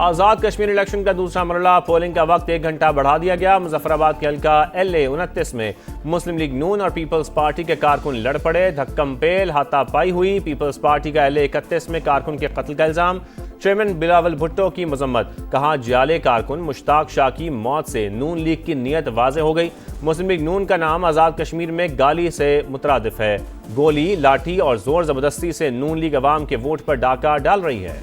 Azad Kashmir election का दूसरा मरला, पोलिंग का वक्त 1 घंटा बढ़ा दिया गया। मुजफ्फराबाद के हल्का LA-29 में मुस्लिम लीग नून और पीपल्स पार्टी के कारकुन लड़ पड़े, धक्कम पेल हाथापाई हुई। पीपल्स पार्टी का LA-31 में कारकुन के कत्ल का इल्जाम, चेयरमैन बिलावल भुट्टो की मजम्मत, कहा जाले कारकुन मुश्ताक शाह की मौत से नून लीग की नीयत वाज़े हो गई। मुस्लिम लीग नून का नाम आज़ाद कश्मीर में गाली से मुतरादिफ है। गोली, लाठी और जोर जबरदस्ती से नून लीग अवाम के वोट पर डाका डाल रही है।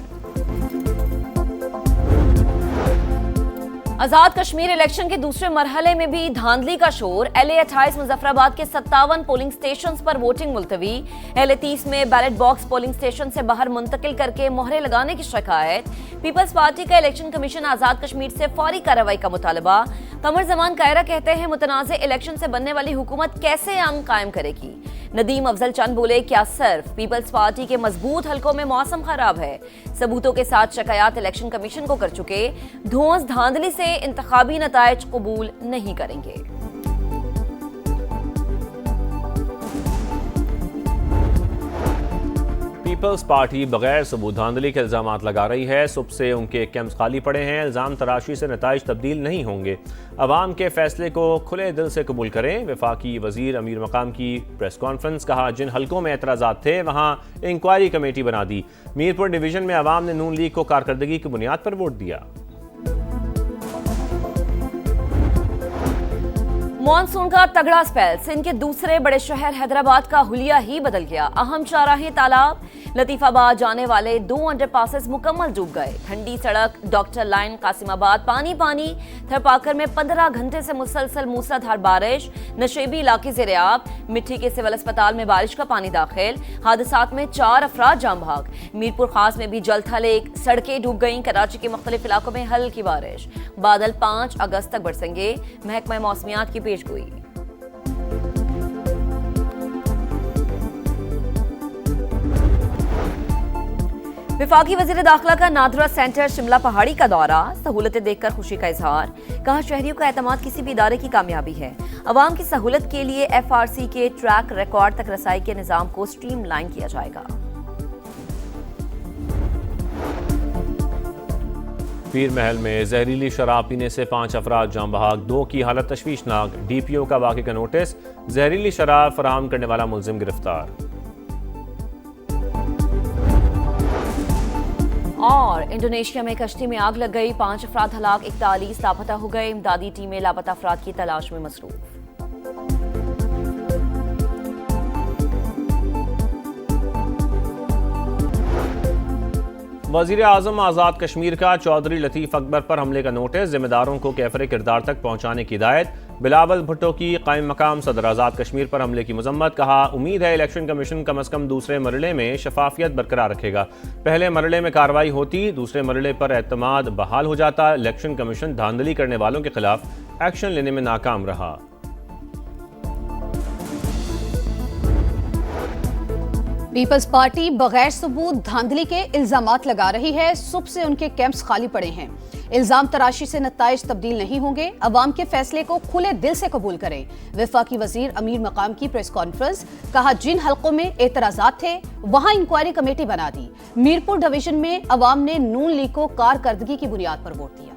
आजाद कश्मीर इलेक्शन के दूसरे मरहले में भी धांधली का शोर। LA-28 मुजफ्फराबाद के 57 पोलिंग स्टेशन पर वोटिंग मुलतवी। LA-30 में बैलेट बॉक्स पोलिंग स्टेशन से बाहर मुंतकिल करके मोहरे लगाने की शिकायत। पीपल्स पार्टी का इलेक्शन कमीशन आजाद कश्मीर से फौरी कार्रवाई का मुतालबा। कमर जमान कायरा कहते हैं मुतनाज़ इलेक्शन से बनने वाली हुकूमत कैसे अमन कायम करेगी। नदीम अफजल चंद बोले, क्या सिर्फ पीपल्स पार्टी के मजबूत हलकों में मौसम खराब है? सबूतों के साथ शिकायत इलेक्शन कमीशन को कर चुके। धौंस धांधली से इंतखाबी नतायज कबूल नहीं करेंगे। पीपल्स पार्टी बगैर सबूत धांधली के इल्जाम लगा रही है। सुबह से उनके कैंप्स खाली पड़े हैं। इल्जाम तराशी से नताइज तब्दील नहीं होंगे। अवाम के फैसले को खुले दिल से कबूल करें। वफाकी वजीर अमीर मकाम की प्रेस कॉन्फ्रेंस, कहा जिन हलकों में एतराज़ात थे वहाँ इंक्वायरी कमेटी बना दी। मीरपुर डिवीजन में अवाम ने नून लीग को कारकर्दगी की बुनियाद पर वोट दिया। मॉनसून का तगड़ा स्पेल, सिंध के दूसरे बड़े शहर हैदराबाद का हुलिया ही बदल गया। अहम चौराहे तालाब, लतीफाबाद जाने वाले 2 अंडरपासेस मुकम्मल डूब गए। ठंडी सड़क, डॉक्टर लाइन, कासिमाबाद पानी पानी। थरपाकर में 15 घंटे से मुसलसल मूसलाधार बारिश। नशेबी इलाके ज़ेरे-आब। मिट्टी के सिविल अस्पताल में बारिश का पानी दाखिल। हादसात में 4 अफराद जाम भाग। मीरपुर खास में भी जल थल एक, सड़कें डूब गईं। कराची के मुख्तलिफ इलाकों में हल्की बारिश। बादल 5 अगस्त तक बरसेंगे, महकमा मौसमियात की पेशगोई। विफाकी वजीर दाखिला का नादरा सेंटर शिमला पहाड़ी का दौरा, सहूलतें देखकर खुशी का इजहार। कहा शहरियों का एतमाद किसी भी इदारे की कामयाबी है। अवाम की सहूलत के लिए FRC के ट्रैक रिकॉर्ड तक रसाई के निजाम को स्ट्रीमलाइन किया जाएगा। पीर महल में जहरीली शराब पीने से 5 अफराद जाम बहाक, 2 की हालत तशवीशनाक। DPO का वाक़े का नोटिस, जहरीली शराब फराहम करने वाला मुलजिम गिरफ्तार। और इंडोनेशिया में कश्ती में आग लग गई, 5 अफराद हलाक, 41 लापता हो गए। इमदादी टीमें लापता अफराद की तलाश में मसरूफ। वज़ीर आज़म आज़ाद कश्मीर का चौधरी लतीफ़ अकबर पर हमले का नोटिस, जिम्मेदारों को कैफरे किरदार तक पहुंचाने की हिदायत। बिलावल भुट्टो की कायम मकाम सदर आज़ाद कश्मीर पर हमले की मजम्मत, कहा उम्मीद है इलेक्शन कमीशन कम अज़ कम दूसरे मरले में शफाफियत बरकरार रखेगा। पहले मरले में कार्रवाई होती, दूसरे मरले पर एतमाद बहाल हो जाता। इलेक्शन कमीशन धांधली करने वालों के खिलाफ एक्शन लेने में नाकाम रहा। पीपल्स पार्टी बगैर सबूत धांधली के इल्जामात लगा रही है। सुबह से उनके कैंप्स खाली पड़े हैं। इल्जाम तराशी से नताइज तब्दील नहीं होंगे। अवाम के फैसले को खुले दिल से कबूल करें। वफाकी वजीर अमीर मकाम की प्रेस कॉन्फ्रेंस, कहा जिन हलकों में एतराजात थे वहां इंक्वायरी कमेटी बना दी। मीरपुर डिवीजन में अवाम ने नून लीग को कारकर्दगी की बुनियाद पर वोट दिया।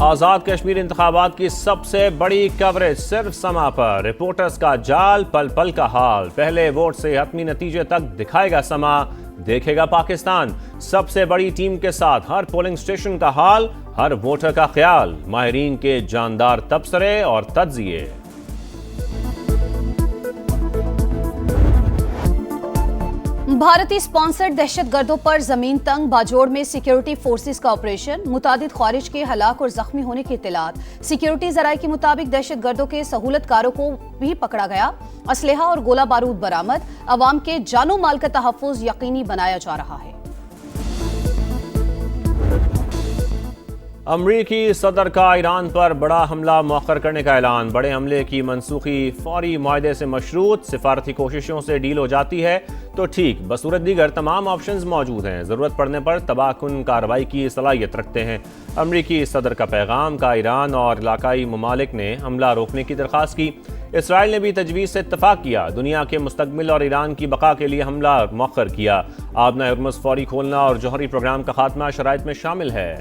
आज़ाद कश्मीर इंतखाबात की सबसे बड़ी कवरेज सिर्फ समा पर। रिपोर्टर्स का जाल, पल पल का हाल। पहले वोट से हतमी नतीजे तक दिखाएगा समा, देखेगा पाकिस्तान। सबसे बड़ी टीम के साथ हर पोलिंग स्टेशन का हाल, हर वोटर का ख्याल। माहिरीन के जानदार तबसरे और तज्जिए। भारतीय स्पॉन्सर्ड दहशतगर्दों पर जमीन तंग बाजोड़ में सिक्योरिटी फोर्सेस का ऑपरेशन। मुतादिद खारिज के हलाक और जख्मी होने की इत्तलात। सिक्योरिटी जराये के मुताबिक दहशतगर्दों के सहूलतकारों को भी पकड़ा गया। असलहा और गोला बारूद बरामद। अवाम के जानो माल का तहफ़्फ़ुज़ यकीनी बनाया जा रहा है। अमरीकी सदर का ईरान पर बड़ा हमला मौखर करने का ऐलान। बड़े हमले की मनसूखी फौरी मुआहदे से मशरूत। सिफारती कोशिशों से डील हो जाती है तो ठीक, बसूरत दीगर तमाम ऑप्शंस मौजूद हैं। ज़रूरत पड़ने पर तबाहकुन कार्रवाई की सलाहियत रखते हैं। अमरीकी सदर का पैगाम, का ईरान और इलाकाई ममालिक ने हमला रोकने की दरख्वास्त की। इसराइल ने भी तजवीज़ से इत्तफाक किया, दुनिया के मुस्तकबिल और ईरान की बका के लिए हमला मौखर किया। आबना हरमुज़ फौरी खोलना और जौहरी प्रोग्राम का खात्मा शराइत में शामिल है।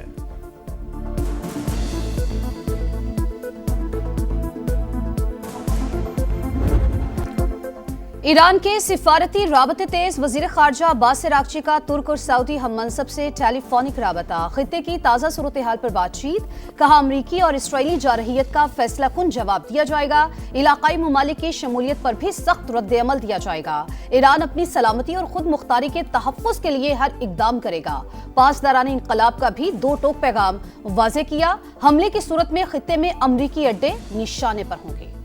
ईरान के सिफारती राबते तेज वजीर खारजा अब्बास अरागची का तुर्क और सऊदी हम मनसब से टेलीफोनिक राबता, खित्ते की ताज़ा सूरत हाल पर बातचीत, कहा अमरीकी और इसराइली जारहियत का फैसला कुन जवाब दिया जाएगा, इलाकाई ममालिक की शमूलियत पर भी सख्त रद्द-ए-अमल दिया जाएगा। ईरान अपनी सलामती और खुद मुख्तारी के तहफ़्फ़ुज़ के लिए हर इकदाम करेगा। पासदारान इनकलाब का भी दो टोक पैगाम वाज़े किया, हमले की सूरत में खित्ते में अमरीकी अड्डे निशाने पर होंगे।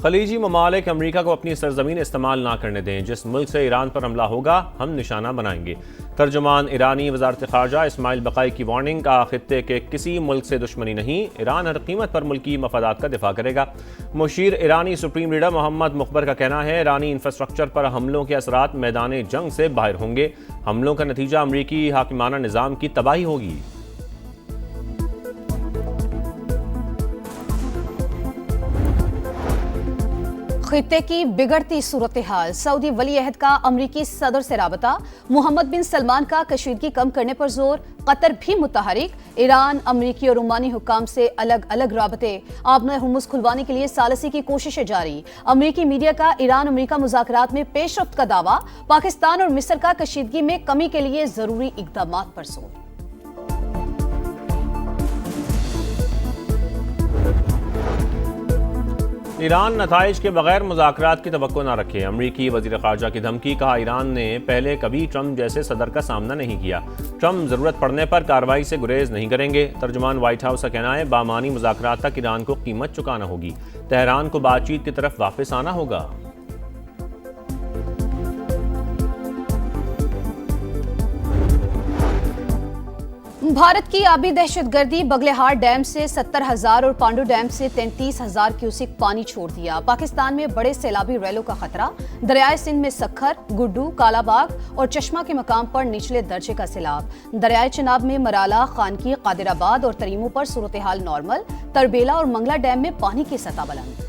खलीजी ममालिक अमरीका को अपनी सरजमीन इस्तेमाल ना करने दें, जिस मुल्क से ईरान पर हमला होगा हम निशाना बनाएंगे। तर्जुमान ईरानी वजारत खारजा इस्माइल बकाई की वार्निंग का, खित्ते के किसी मुल्क से दुश्मनी नहीं, ईरान हर कीमत पर मुल्की मफादात का दिफा करेगा। मुशीर ईरानी सुप्रीम लीडर मोहम्मद मुखबर का कहना है, ईरानी इंफ्रास्ट्रक्चर पर हमलों के असरात मैदान जंग से बाहर होंगे, हमलों का नतीजा अमरीकी हाकिमाना निज़ाम की तबाही होगी। खित्ते की बिगड़ती सूरत हाल, सऊदी वली अहद का अमरीकी सदर से राबता, मोहम्मद बिन सलमान का कशीदगी कम करने पर जोर, कतर भी मुतहरिक, ईरान अमरीकी और ओमानी हुक्काम से अलग अलग राबते, आबना हरमुज़ खुलवाने के लिए सालसी की कोशिशें जारी। अमरीकी मीडिया का ईरान अमरीका मुज़ाकरात में पेशरफ्त का दावा, पाकिस्तान और मिस्र का कशीदगी में कमी के लिए जरूरी इकदाम पर जोर। ईरान नताइज के बगैर मुज़ाकरात की तवक्को न रखे, अमरीकी वज़ीर ख़ारजा की धमकी, कहा ईरान ने पहले कभी ट्रंप जैसे सदर का सामना नहीं किया, ट्रंप ज़रूरत पड़ने पर कार्रवाई से गुरेज नहीं करेंगे। तर्जुमान व्हाइट हाउस का कहना है, बामानी मुज़ाकरात तक ईरान को कीमत चुकाना होगी, तेहरान को बातचीत की तरफ वापस आना होगा। भारत की आबी दहशतगर्दी, बगलेहार डैम से 70,000 और पांडु डैम से 33,000 क्यूसिक पानी छोड़ दिया। पाकिस्तान में बड़े सैलाबी रैलों का खतरा, दरियाए सिंध में सखर, गुड्डू, कालाबाग और चश्मा के मकाम पर निचले दर्जे का सैलाब। दरियाए चिनाब में मराला, खानकी, कादिराबाद और तरीमू पर सूरत हाल नॉर्मल, तरबेला और मंगला डैम में पानी की सतह बुलंद।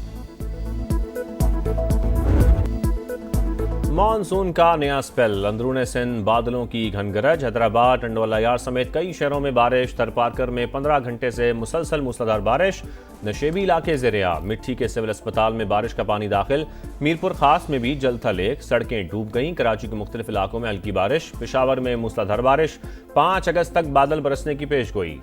मानसून का नया स्पेल, अंदरूने सिंध बादलों की घनगरज, हैदराबाद, टंडवालायार समेत कई शहरों में बारिश, थरपारकर में 15 घंटे से मुसलसल मूसलाधार बारिश, नशेबी इलाके ज़ेर-ए-आब, मिट्टी के सिविल अस्पताल में बारिश का पानी दाखिल, मीरपुर खास में भी जल था लेक, सड़कें डूब गईं, कराची के मुख्तलिफ इलाकों में हल्की बारिश, पेशावर में मूसलाधार बारिश, 5 अगस्त तक बादल बरसने की पेशगोई।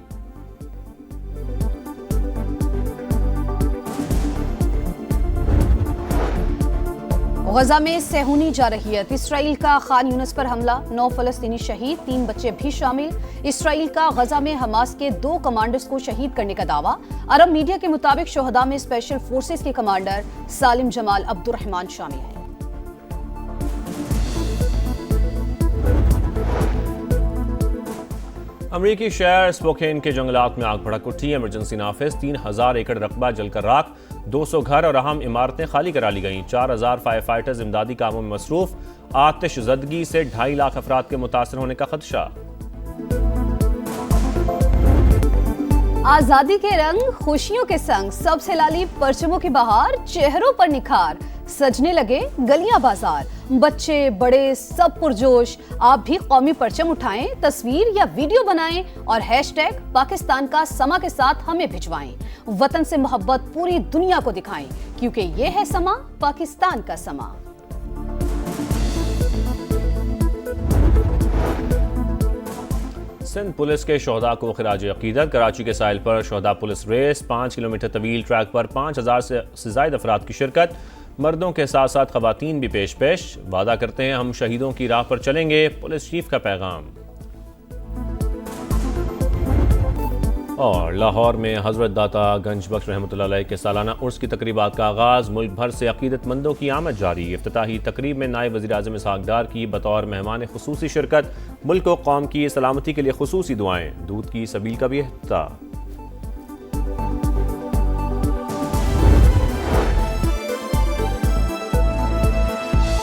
गजा में सेहूनी जारहियत, इसराइल का खान यूनिस पर हमला, 9 फलस्तीनी शहीद, 3 बच्चे भी शामिल। इसराइल का गजा में हमास के 2 कमांडर्स को शहीद करने का दावा। अरब मीडिया के मुताबिक शोहदा में स्पेशल फोर्सेस के कमांडर सालिम जमाल अब्दुर्रहमान शामिल हैं। अमरीकी शहर स्पोकेन के जंगलात में आग भड़क उठी, इमरजेंसी नाफिज, 3000 एकड़ रकबा जलकर राख, 200 घर और अहम इमारतें खाली करा ली गईं, 4000 फायर फाइटर्स इमदादी कामों में मसरूफ, आतिशज़दगी से 2.5 लाख अफराद के मुतासर होने का खदशा। आजादी के रंग खुशियों के संग, सबसे लाली परचमों की बहार, चेहरों पर निखार, सजने लगे गलियां बाजार, बच्चे बड़े सब पुरजोश। आप भी कौमी परचम उठाएं, तस्वीर या वीडियो बनाएं और हैशटैग पाकिस्तान का समा के साथ हमें भिजवाएं। वतन से मोहब्बत पूरी दुनिया को दिखाएं, क्योंकि ये है समा पाकिस्तान का समा। सिंध पुलिस के शोहदा को खिराज अकीदत, कराची के साहिल पर शोहदा पुलिस रेस, 5 किलोमीटर तवील ट्रैक पर 5000 से ज्यादा अफराद की शिरकत, मर्दों के साथ साथ खवातीन भी पेश वादा करते हैं हम शहीदों की राह पर चलेंगे, पुलिस चीफ का पैगाम। और लाहौर में हजरत दाता गंज बख्श रहमतुल्लाह अलैह के सालाना उर्स की तकरीबात का आगाज़, मुल्क भर से अकीदतमंदों की आमद जारी। इफ्तिताही तकरीब में नायब वज़ीर आज़म इसहाक़ डार की बतौर मेहमान खुसूसी शिरकत, मुल्क व कौम की सलामती के लिए खुसूसी दुआएं, दूध की सबील का भी इफ्तिताह।